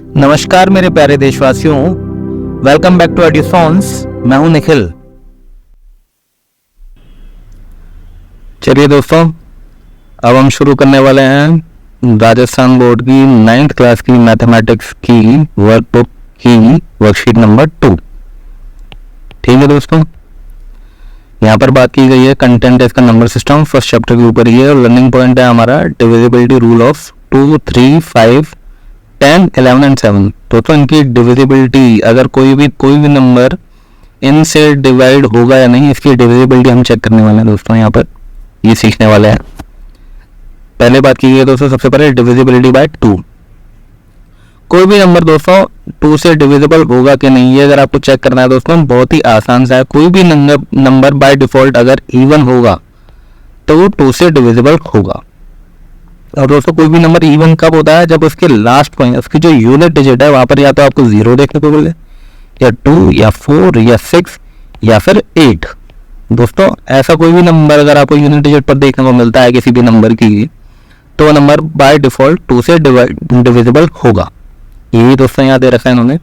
नमस्कार मेरे प्यारे देशवासियों, वेलकम बैक टू एडिसॉन्स। मैं हूं निखिल। चलिए दोस्तों, अब हम शुरू करने वाले हैं राजस्थान बोर्ड की 9th क्लास की मैथमेटिक्स की वर्कबुक की वर्कशीट नंबर 2। ठीक है दोस्तों, यहाँ पर बात की गई है कंटेंट है इसका नंबर सिस्टम, फर्स्ट चैप्टर के ऊपर ही है। और लर्निंग पॉइंट है हमारा डिविजिबिलिटी रूल ऑफ 2, 3, 5, 10, 11 एंड 7। दोस्तों इनकी डिविजिबिलिटी, अगर कोई भी नंबर इनसे डिवाइड होगा या नहीं, इसकी डिविजिबिलिटी हम चेक करने वाले हैं दोस्तों। यहाँ पर ये सीखने वाले हैं। पहले बात की गई दोस्तों, सबसे पहले डिविजिबिलिटी बाय 2। कोई भी नंबर दोस्तों 2 से डिविजिबल होगा कि नहीं, ये अगर आपको चेक करना है दोस्तों, बहुत ही आसान सा है। कोई भी नंबर बाय डिफॉल्ट अगर इवन होगा तो वो 2 से डिविजिबल होगा। और दोस्तों कोई भी नंबर इवन कब होता है, जब उसके लास्ट पॉइंट, उसकी जो यूनिट डिजिट है वहां पर या तो आपको 0 देखने को मिले, या 2 या 4 या 6 या फिर 8। दोस्तों ऐसा कोई भी नंबर अगर आपको यूनिट डिजिट पर देखने को मिलता है किसी भी नंबर की, तो वह नंबर बाय डिफॉल्ट 2 से डिविजिबल होगा। यही दोस्तों यहाँ दे रखा है इन्होंने।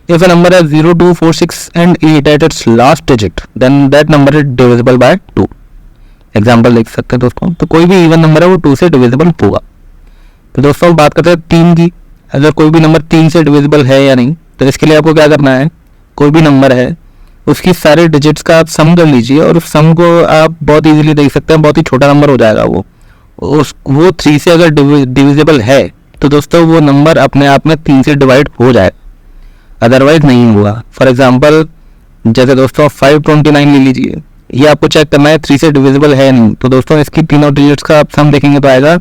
इफ a number है 0, 2, 4, 6 and 8 at its last digit, then that number is divisible by 2। Example देख सकते हैं दोस्तों। तो कोई भी इवन नंबर है वो 2 से डिविजिबल होगा। तो दोस्तों बात करते हैं 3 की। अगर कोई भी नंबर 3 से डिविजिबल है या नहीं, तो इसके लिए आपको क्या करना है, कोई भी नंबर है उसकी सारे डिजिट्स का आप सम कर लीजिए, और उस सम को आप बहुत इजीली देख सकते हैं, बहुत ही छोटा नंबर हो जाएगा वो 3 से अगर डिविजिबल है तो दोस्तों वो नंबर अपने आप में 3 से डिवाइड हो जाएगा, अदरवाइज नहीं होगा। फॉर एग्जाम्पल जैसे दोस्तों 529 ले लीजिए, ये आपको चेक करना है 3 से डिविजिबल है नहीं, तो दोस्तों इसकी तीनों डिजिट्स का आप सम देखेंगे तो आएगा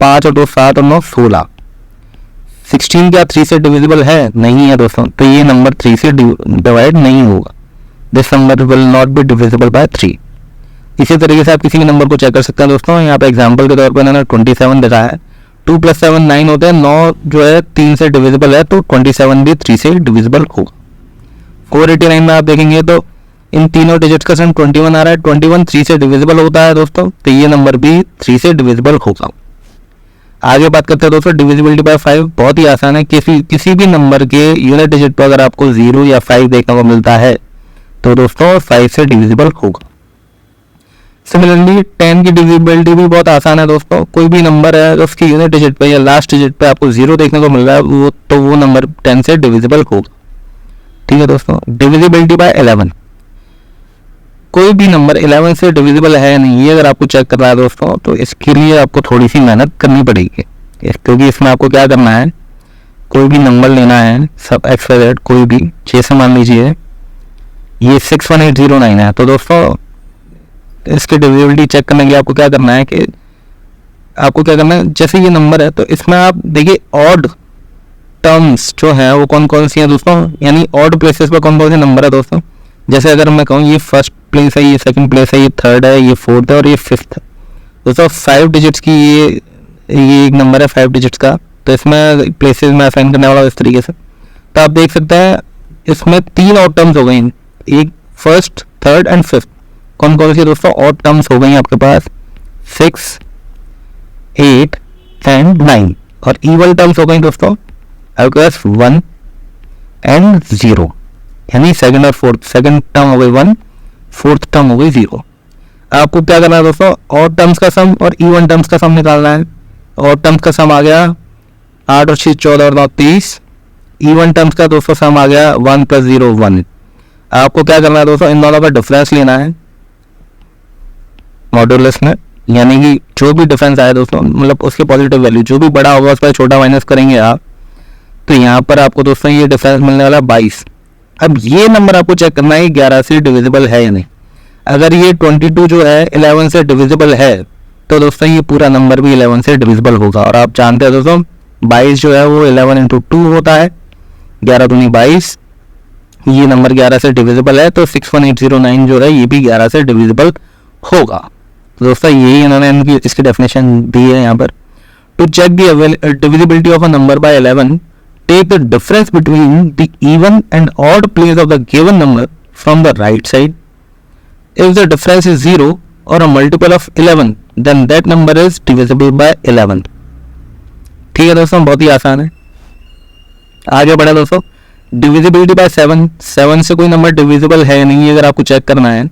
5 और 2 7 और 9 16। 16 क्या 3 से डिविजिबल है? नहीं है दोस्तों, तो ये नंबर 3 से डिवाइड नहीं होगा। This number will not be divisible by 3। इसी तरीके से आप किसी भी नंबर को चेक कर सकते हैं दोस्तों। यहाँ पे एग्जाम्पल के तौर पर मैंने 27 दिखाया है। 2 + 7 9 होते हैं, 9 जो है 3 से डिविजिबल है, तो 27 भी 3 से डिविजिबल होगा। 489 में आप देखेंगे तो इन तीनों डिजिट्स का सम 21 आ रहा है। 21 3 से डिविजिबल होता है दोस्तों, तो ये नंबर भी 3 से डिविजिबल होगा। आगे बात करते हैं दोस्तों डिविजिबिलिटी बाय 5। बहुत ही आसान है। किसी भी नंबर के यूनिट डिजिट पर अगर आपको 0 या 5 देखने को मिलता है तो दोस्तों 5 से डिविजिबल होगा। सिमिलरली 10 की डिविजिबिलिटी भी बहुत आसान है दोस्तों। कोई भी नंबर है अगर उसकी यूनिट डिजिट पे या लास्ट डिजिट पे आपको 0 देखने को मिल रहा है, वो नंबर 10 से डिविजिबल होगा। ठीक है दोस्तों। Divisibility bye 11। कोई भी नंबर 11 से डिविजिबल है नहीं, ये अगर आपको चेक करना है दोस्तों, तो इसके लिए आपको थोड़ी सी मेहनत करनी पड़ेगी, क्योंकि इसमें आपको क्या करना है, कोई भी नंबर लेना है, सब एक्स वाई जेड कोई भी। जैसे मान लीजिए ये 61809 है, तो दोस्तों इसकी डिविजिबिलिटी चेक करने के लिए आपको क्या करना है कि जैसे ये नंबर है तो इसमें आप देखिए ऑड टर्म्स जो है वो कौन कौन सी है दोस्तों, यानी ऑड प्लेसेस पर कौन कौन से नंबर है दोस्तों। जैसे अगर मैं कहूँ ये फर्स्ट प्लेस है, ये सेकंड प्लेस है, ये थर्ड है, ये फोर्थ है और ये फिफ्थ है दोस्तों। 5 डिजिट्स की ये एक नंबर है 5 डिजिट्स का, तो इसमें प्लेसेस में असाइन करने वाला इस तरीके से। तो आप देख सकते हैं इसमें 3 ऑड टर्म्स हो गई, एक फर्स्ट, थर्ड एंड फिफ्थ। कौन कौन सी दोस्तों ऑड टर्म्स हो गई आपके पास? 6, 8 एंड 9। और इवन टर्म्स हो गई दोस्तों आपके पास 1 एंड 0, यानी सेकंड और फोर्थ। सेकंड टर्म हो गई 1, फोर्थ टर्म हो गई 0। आपको क्या करना है दोस्तों, ऑड टर्म्स का सम और इवन टर्म्स का सम निकालना है। ऑड टर्म्स का सम आ गया 8 और 6 14 और 9 30। इवन टर्म्स का दोस्तों सम आ गया 1 + 0 1। आपको क्या करना है दोस्तों, इन दोनों का डिफरेंस लेना है मॉड्यूलस में, यानी कि जो भी डिफरेंस आए दोस्तों, मतलब उसके पॉजिटिव वैल्यू जो भी बड़ा होगा उस पर छोटा माइनस करेंगे आप, तो यहाँ पर आपको दोस्तों ये डिफरेंस मिलने वाला 22। अब ये नंबर आपको चेक करना है 11 से डिविजिबल है या नहीं। अगर ये 22 जो है 11 से डिविजिबल है, तो दोस्तों ये पूरा नंबर भी 11 से डिविजिबल होगा। और आप जानते हैं दोस्तों 22 जो है वो 11 × 2 होता है, 11 दूनी 22। ये नंबर 11 से डिविजिबल है, तो 61809 जो है ये भी 11 से डिविजिबल होगा। तो दोस्तों यही इन्होंने इसकी डेफिनेशन दी है यहाँ पर। To check the divisibility of a number by 11, take the difference between the even and odd place of the given number from the right side. If the difference is 0 or a multiple of 11, then that number is divisible by 11. ठीक है दोस्तों, बहुत ही आसान है। आगे बढ़े दोस्तों, divisibility bye 7, 7 से कोई नंबर डिविजिबल है नहीं, अगर आपको चेक करना है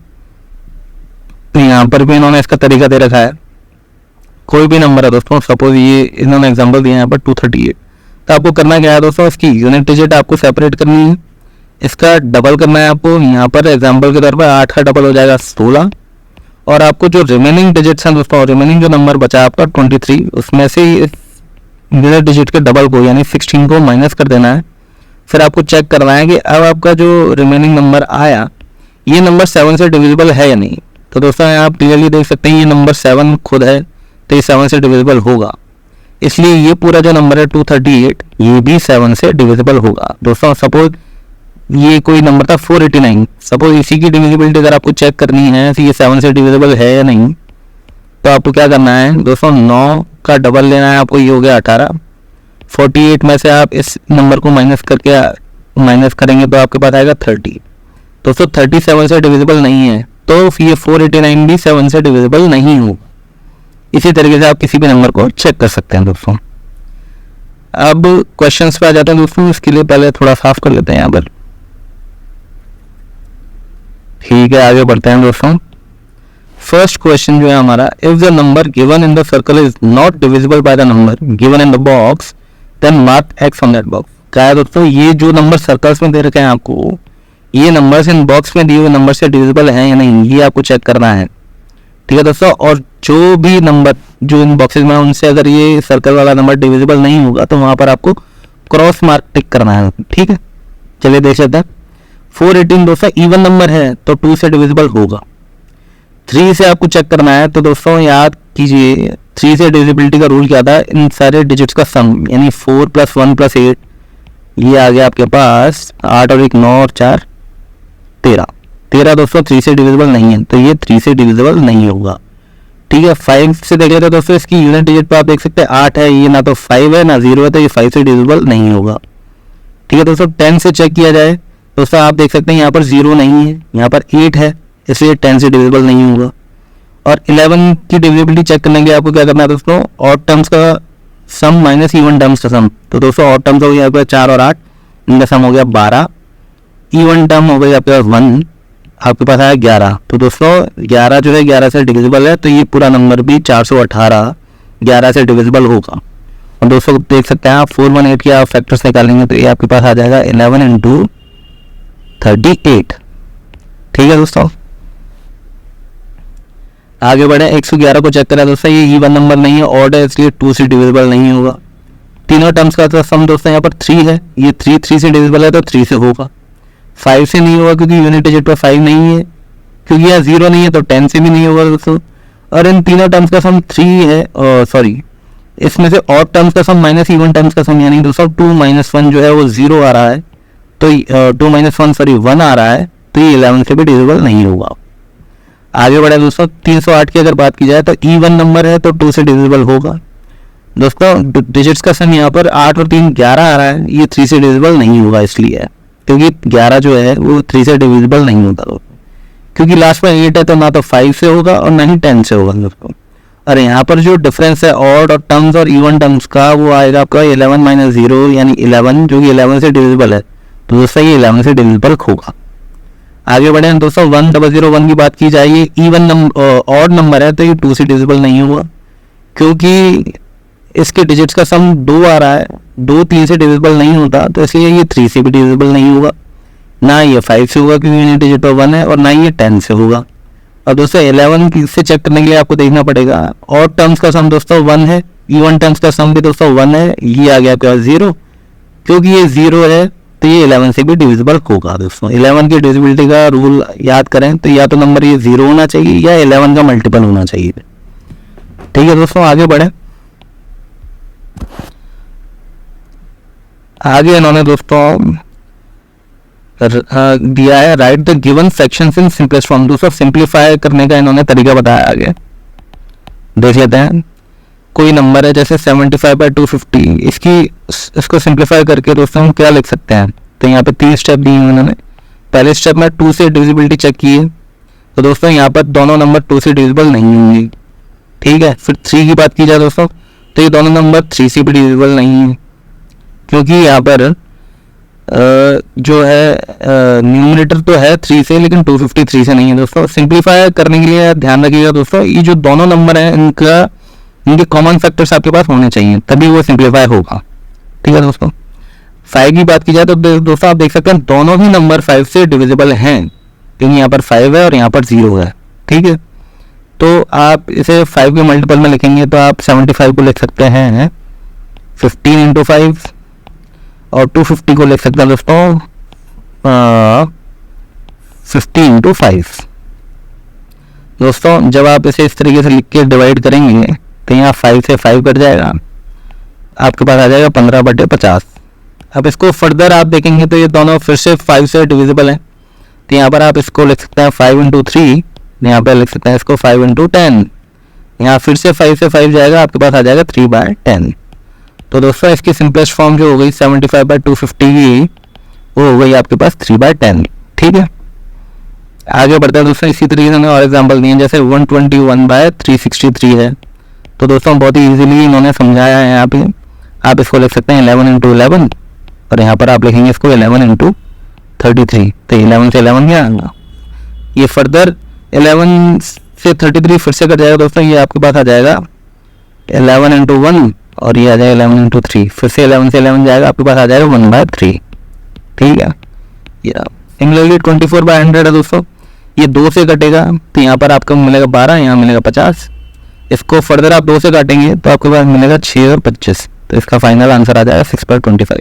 तो यहाँ पर भी इन्होंने इसका तरीका दे रखा है। कोई भी नंबर है दोस्तों, सपोज ये इन्होंने एग्जांपल दिया है यहाँ पर 238, तो आपको करना क्या है दोस्तों, इसकी यूनिट डिजिट आपको सेपरेट करनी है, इसका डबल करना है आपको। यहाँ पर एग्जांपल के तौर पर 8 का डबल हो जाएगा 16, और आपको जो रिमेनिंग डिजिट्स हैं दोस्तों, रिमेनिंग जो नंबर बचा आपका 23, उसमें से इस यूनिट डिजिट के डबल को यानी 16 को माइनस कर देना है। फिर आपको चेक करना है कि अब आपका जो रिमेनिंग नंबर आया ये नंबर 7 से डिविजिबल है या नहीं। तो दोस्तों आप क्लियरली देख सकते हैं ये नंबर 7 खुद है, तो ये 7 से डिविजिबल होगा, इसलिए ये पूरा जो नंबर है 238 ये भी 7 से डिविजिबल होगा। दोस्तों सपोज ये कोई नंबर था 489, सपोज इसी की डिविजिबिलिटी अगर आपको चेक करनी है तो ये 7 से डिविजिबल है या नहीं, तो आपको क्या करना है दोस्तों, 9 का डबल लेना है आपको, ये हो गया 18। 48 में से आप इस नंबर को माइनस करेंगे तो आपके पास आएगा 30। दोस्तों 30 7 से डिविजिबल नहीं है, तो ये 489 भी 7 से डिविजिबल नहीं होगा। इसी तरीके से आप किसी भी नंबर को चेक कर सकते हैं दोस्तों। अब क्वेश्चंस पे आ जाते हैं दोस्तों, इसके लिए पहले थोड़ा साफ कर लेते हैं यहाँ पर। ठीक है, आगे बढ़ते हैं दोस्तों। फर्स्ट क्वेश्चन जो है हमारा, if the number given in the circle is not divisible by the number given in the box then mark X on that box. क्या है दोस्तों, ये जो नंबर सर्कल्स में दे रखे हैं आपको, ये नंबर्स इन बॉक्स में दिए हुए नंबर से डिविजिबल हैं या नहीं, ये आपको चेक करना है। ठीक है दोस्तों, और जो भी नंबर जो इन बॉक्सेस में उनसे अगर ये सर्कल वाला नंबर डिविजिबल नहीं होगा तो वहां पर आपको क्रॉस मार्क टिक करना है। ठीक है, चलिए देख लेते हैं। 418 दोस्तों इवन नंबर है तो 2 से डिविजिबल होगा। 3 से आपको चेक करना है, तो दोस्तों याद कीजिए 3 से डिविजिबिलिटी का रूल क्या था, इन सारे डिजिट्स का सम यानी 4 + 1 + 8, ये आ गया आपके पास 8 और 1 9 और 4 13। 13 दोस्तों 3 से डिविजिबल नहीं है, तो ये 3 से डिविजिबल नहीं होगा। ठीक है, 5 से देख लेते हैं दोस्तों, इसकी यूनिट डिजिट पे आप देख सकते हैं 8 है, ये ना तो 5 है ना 0 है, तो ये 5 से डिविजिबल नहीं होगा। ठीक है दोस्तों, 10 से चेक किया जाए दोस्तों, आप देख सकते हैं यहाँ पर 0 नहीं है, यहाँ पर 8 है, इसलिए 10 से डिविजिबल नहीं होगा। और 11 की डिविजिबिलिटी चेक करने के लिए आपको क्या करना है दोस्तों, ऑड टर्म्स का सम माइनस इवन टर्म्स का सम। तो दोस्तों ऑड टर्म्स हो गया आपका 4 और 8, इनका सम हो गया 12, इवन टर्म हो गई आपके पास 1, आपके पास आया 11। तो दोस्तों 11 जो है 11 से डिविजिबल है, तो ये पूरा नंबर भी 418 11 से डिविजिबल होगा। और दोस्तों देख सकते हैं आप 418 के आप फैक्टर्स निकालेंगे तो ये आपके पास आ जाएगा 11 × 38। ठीक है दोस्तों, आगे बढ़े। 111 को चेक करें दोस्तों, ये इवन नंबर नहीं है, ऑड है, इसलिए 2 से डिविजिबल नहीं होगा। तीनों टर्म्स का सम दोस्तों यहाँ पर 3 है, ये 3 से डिविजिबल है तो 3 से होगा। 5 से नहीं होगा क्योंकि यूनिट डिजिट पर 5 नहीं है, क्योंकि यहाँ 0 नहीं है तो 10 से भी नहीं होगा दोस्तों। और इन तीनों टर्म्स का सम 3 है, सॉरी इसमें से ऑड टर्म्स का सम माइनस इवन टर्म्स का सम, यानी दोस्तों 2 - 1 जो है वो 0 आ रहा है, तो 2 - 1 सॉरी 1 आ रहा है, तो ये 11 से भी डिविजिबल नहीं होगा। आगे बढ़े दोस्तों, 308 की अगर बात की जाए तो इवन नंबर है तो 2 से डिविजिबल होगा। दोस्तों डिजिट्स का सम यहाँ पर 8 और 3 11 आ रहा है, ये 3 से डिविजिबल नहीं होगा, इसलिए क्योंकि 11 जो है वो 3 से डिविजिबल नहीं होता दोस्तों, क्योंकि लास्ट में 8 है तो ना तो 5 से होगा और ना ही 10 से होगा दोस्तों। और यहाँ पर जो डिफरेंस है ऑड और टर्म्स और इवन टर्म्स का, वो आएगा आपका 11 - 0 यानी 11, जो कि 11 से डिविजिबल है, तो दोस्तों ये 11 से डिविजिबल होगा। आगे बढ़े दोस्तों, 1001 की बात की जाए, ये इवन नंबर ऑड नंबर है तो ये 2 से डिविजिबल नहीं होगा, क्योंकि इसके डिजिट्स का सम 2 आ रहा है, 2 3 से डिविजिबल नहीं होता, तो इसलिए ये 3 से भी डिविजिबल नहीं होगा, ना ये 5 से होगा क्योंकि यूनिट डिजिट पर 1 है, और ना ये 10 से होगा। और दोस्तों 11 से चेक करने के लिए आपको देखना पड़ेगा, ऑड टर्म्स का सम दोस्तों 1 है, इवन टर्म्स का सम भी दोस्तों 1 है, ये आ गया आपके पास 0, क्योंकि ये 0 है तो ये 11 से भी डिविजिबल होगा दोस्तों। 11 की डिविजिबिलिटी का रूल याद करें तो या तो नंबर ये 0 होना चाहिए या 11 का मल्टीपल होना चाहिए। ठीक है दोस्तों, आगे बढ़े। आगे इन्होंने दोस्तों दिया है, right the given fractions in simplest form. दोस्तों सिंप्लीफाई करने का इन्होंने तरीका बताया, आगे देख लेते हैं। कोई नंबर है जैसे 75/250, इसको सिंप्लीफाई करके दोस्तों हम क्या लिख सकते हैं, तो यहाँ पे 3 स्टेप दिए हैं उन्होंने। पहले स्टेप में 2 से डिविजिबिलिटी चेक की है, तो दोस्तों यहाँ पर दोनों नंबर 2 से डिविजिबल नहीं होंगे। ठीक है, फिर 3 की बात की जाए दोस्तों, तो ये दोनों नंबर 3 से भी डिविजिबल नहीं है, क्योंकि यहाँ पर जो है न्यूमरेटर तो है 3 से, लेकिन 253 से नहीं है दोस्तों। सिंप्लीफाई करने के लिए ध्यान रखिएगा दोस्तों, ये जो दोनों नंबर हैं इनके कॉमन फैक्टर्स आपके पास होने चाहिए, तभी वो सिंप्लीफाई होगा। ठीक है दोस्तों। 5 की बात की जाए तो दोस्तों आप देख सकते हैं दोनों ही नंबर 5 से डिविजिबल हैं, क्योंकि यहाँ पर 5 है और यहाँ पर 0 है। ठीक है, तो आप इसे 5 के मल्टीपल में लिखेंगे तो आप 75 को लिख सकते हैं 15 इंटू 5, और 250 को लिख सकते हैं दोस्तों 50 इंटू 5। दोस्तों जब आप इसे इस तरीके से लिख के डिवाइड करेंगे तो यहाँ 5 से 5 कट जाएगा, आपके पास आ जाएगा 15/50। अब इसको फर्दर आप देखेंगे तो ये दोनों फिर से 5 से डिविजिबल हैं, तो यहाँ पर आप इसको लिख सकते हैं 5 इंटू 3, यहाँ पर लिख सकते हैं इसको 5 इंटू 10। यहाँ फिर से 5 से 5 जाएगा, आपके पास आ जाएगा 3/10। तो दोस्तों इसकी सिंपलेस्ट फॉर्म जो हो गई 75/250 की, वो हो गई आपके पास 3/10। ठीक है, आगे बढ़ते हैं दोस्तों। इसी तरीके से और एग्जांपल दिए, जैसे 121/363 है। तो दोस्तों बहुत ही इजीली इन्होंने समझाया है यहाँ पे। आप इसको लिख सकते हैं 11 इंटू 11, और यहाँ पर आप लिखेंगे इसको 11 इंटू 33। तो 11 से 11 क्या आएगा, ये फर्दर 11 से 33 फिर से कट जाएगा दोस्तों, ये आपके पास आ जाएगा 11 इंटू 1, और ये आ जाएगा 11 इंटू 3, फिर से 11 से 11 जाएगा, आपके पास आ जाएगा 1/3। ठीक है, सिमिलरली 24/100 है दोस्तों, ये 2 से कटेगा तो यहाँ पर आपको मिलेगा 12, यहाँ मिलेगा 50। इसको फर्दर आप 2 से काटेंगे तो आपके पास मिलेगा 6 और 25, तो इसका फाइनल आंसर आ जाएगा 6/25।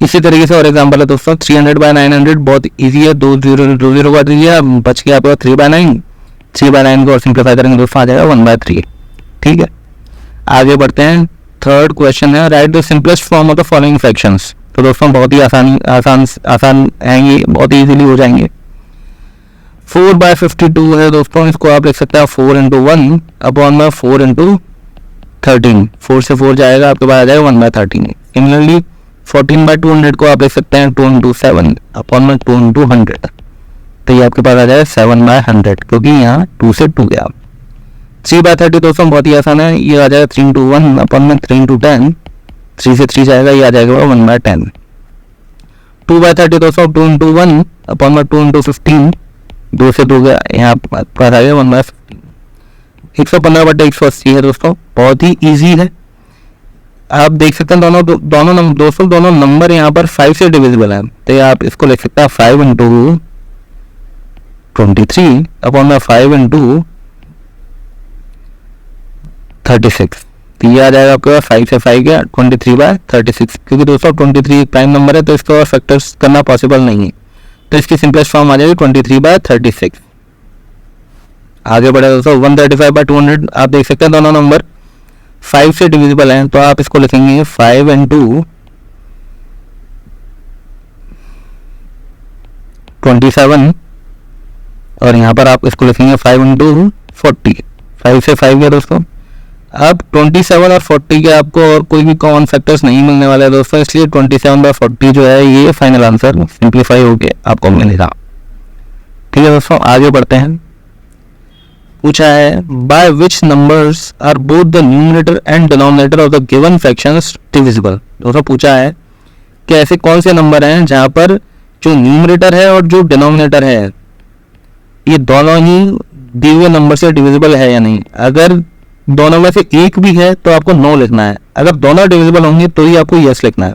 इसी तरीके से और एग्जांपल है दोस्तों 300/900, बहुत इजी है, 2 0 काट दीजिए, बच के आपका 3/9, 3/9 को और सिंप्लीफाई करेंगे दोस्तों आ जाएगा 1/3। ठीक है, आगे बढ़ते हैं। थर्ड क्वेश्चन है, right the simplest form of the following fractions. तो दोस्तों बहुत ही आसान है, ये बहुत ही इजीली हो जाएंगे। 4/52 है दोस्तों, इसको आप लिख सकते हैं 4 इंटू 1 अपॉन में 4 इंटू 13। 4 से 4 जाएगा, आपके पास आ जाएगा 1/13। सिमिलरली 14/200 को आप लिख सकते हैं 2 इंटू 7 अपॉन में 2 इंटू 100। तो ये आपके पास आ जाएगा 7/100, क्योंकि यहाँ 2 से 2 गया। 3/30 दोस्तों बहुत ही आसान है, ये आ जाएगा 3 इंटू 1 अपॉन में 3 इंटू 10। 3 से 3 जाएगा, ये आ जाएगा 1/10। 2/30 दोस्तों 2 इंटू 1 अपॉन में 2 इंटू 15, 2 से 2 गया, यहाँ पास आ गया 1/15। 115/180 है दोस्तों, बहुत ही इजी है। आप देख सकते हैं दोनों नंबर यहाँ पर 5 से डिविजिबल है, तो आप इसको लिख सकते हैं 5 इंटू 23 अपॉन में 5 इंटू 36। तो ये आ जाएगा आपके पास 5 से 5 गया 23/36, क्योंकि दोस्तों 23 एक प्राइम नंबर है, तो इसको और फैक्टर्स करना पॉसिबल नहीं है, तो इसकी सिंपलेस्ट फॉर्म आ जाएगी 23/36। आगे बढ़े दोस्तों 135/200, आप देख सकते हैं दोनों नंबर 5 से डिविजिबल हैं, तो आप इसको लिखेंगे 5 इंटू 27, और यहाँ पर आप इसको लिखेंगे 5 इंटू 40। 5 से 5 गया दोस्तों। अब 27 और 40 के आपको और कोई भी कॉमन फैक्टर्स नहीं मिलने वाले हैं दोस्तों, इसलिए 27/40 जो है ये फाइनल आंसर सिंप्लीफाई होके आपको मिलेगा। ठीक है दोस्तों, आगे बढ़ते हैं। पूछा है by which numbers are both the numerator and denominator of the given fractions divisible. दोस्तों पूछा है कि ऐसे कौन से नंबर हैं जहां पर जो न्यूमरेटर है और जो डिनोमिनेटर है ये दोनों ही दिए हुए नंबर से डिविजिबल है या नहीं। अगर दोनों में से एक भी है तो आपको नो लिखना है, अगर दोनों डिविजिबल होंगे तो ही आपको यस लिखना है।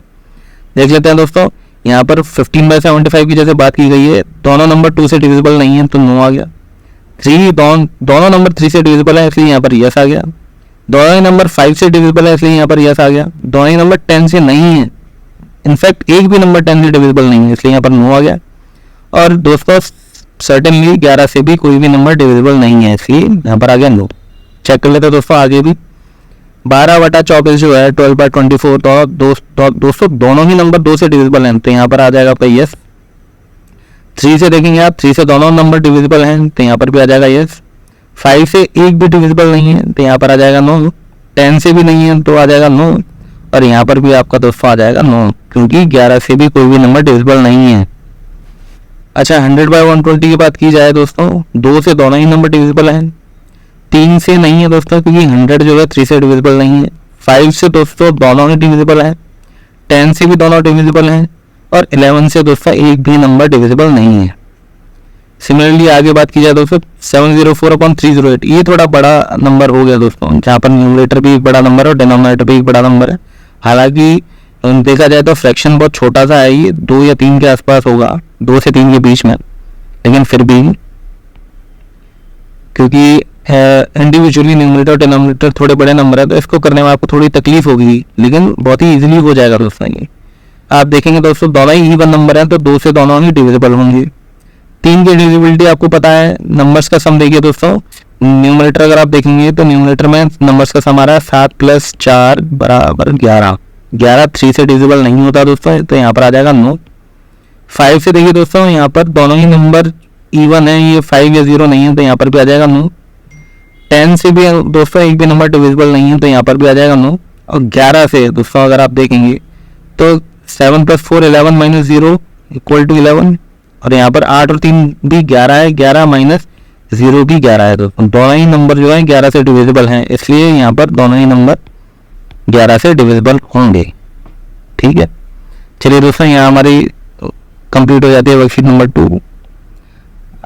देख लेते हैं दोस्तों, यहाँ पर 15/75 की जैसे बात की गई है, दोनों नंबर 2 से डिविजिबल नहीं है तो नो आ गया। 3 दोनों नंबर 3 से डिविजिबल है, इसलिए यहाँ पर यस आ गया। दोनों ही नंबर 5 से डिविजिबल है, इसलिए यहाँ पर यस आ गया। दोनों ही नंबर 10 से नहीं है, इनफैक्ट एक भी नंबर 10 से डिविजिबल नहीं है, इसलिए यहाँ पर नो आ गया। और दोस्तों सर्टेनली 11 से भी कोई भी नंबर डिविजिबल नहीं है, इसलिए यहाँ पर आ गया नो। चेक कर लेते हैं दोस्तों आगे भी। 12/24 जो है 12/24, तो दोस्तों दोनों ही नंबर 2 से डिविजिबल हैं, तो यहाँ पर आ जाएगा आपका यस। 3 से देखेंगे आप, 3 से दोनों नंबर डिविजिबल हैं, तो यहाँ पर भी आ जाएगा यस। 5 से एक भी डिविजिबल नहीं है, तो यहाँ पर आ जाएगा नो। 10 से भी नहीं है तो आ जाएगा नो, और यहाँ पर भी आपका दोस्तों आ जाएगा नो, क्योंकि 11 से भी कोई भी नंबर डिविजिबल नहीं है। अच्छा 100/120 की बात की जाए दोस्तों, 2 से दोनों ही नंबर डिविजिबल हैं, 3 से नहीं है दोस्तों, क्योंकि 100 जो है 3 से डिविजिबल नहीं है। 5 से दोस्तों दोनों ही डिविजिबल हैं, 10 से भी दोनों डिविजिबल हैं, और 11 से दोस्तों एक भी नंबर डिविजिबल नहीं है। सिमिलरली आगे बात की जाए दोस्तों 704/308, ये थोड़ा बड़ा नंबर हो गया दोस्तों, जहाँ पर न्यूमरेटर भी एक बड़ा नंबर है और डिनोमिनेटर भी एक बड़ा नंबर है। हालांकि देखा जाए तो फ्रैक्शन बहुत छोटा सा है, ये 2 या 3 के आसपास होगा, 2 से 3 के बीच में, लेकिन फिर भी क्योंकि इंडिविजुअली न्यूमरेटर और डिनोमिनेटर थोड़े बड़े नंबर है तो इसको करने में आपको थोड़ी तकलीफ होगी, लेकिन बहुत ही इजीली हो जाएगा दोस्तों। ये आप देखेंगे दोस्तों दोनों ही इवन नंबर हैं तो 2 से दोनों ही डिविजिबल होंगे। 3 की डिविजिबिलिटी आपको पता है, नंबर्स का सम देखिए दोस्तों, न्यूमरेटर अगर आप देखेंगे तो न्यूमरेटर में नंबर्स का सम आ रहा है 7 + 4 = 11। 11 3 से डिविजिबल नहीं होता दोस्तों, तो यहाँ पर आ जाएगा 9। 5 से देखिए दोस्तों, यहाँ पर दोनों ही नंबर इवन है, ये 5 या 0 नहीं है, तो यहाँ पर भी आ जाएगा 9। 10 से भी दोस्तों एक भी नंबर डिविजिबल नहीं है, तो यहाँ पर भी आ जाएगा 9। और 11 से दोस्तों अगर आप देखेंगे तो 7 + 4 11 - 0 = 11, और यहाँ पर 8 और 3 भी 11 है, 11 - 0 भी 11 है दोस्तों। दोनों ही नंबर जो है 11 से डिविजिबल हैं, इसलिए यहाँ पर दोनों ही नंबर 11 से डिविजिबल होंगे। ठीक है, चलिए दोस्तों यहाँ हमारी कंप्लीट हो जाती है वर्कशीट नंबर 2।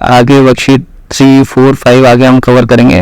आगे वर्कशीट 3, 4, 5 आगे हम कवर करेंगे।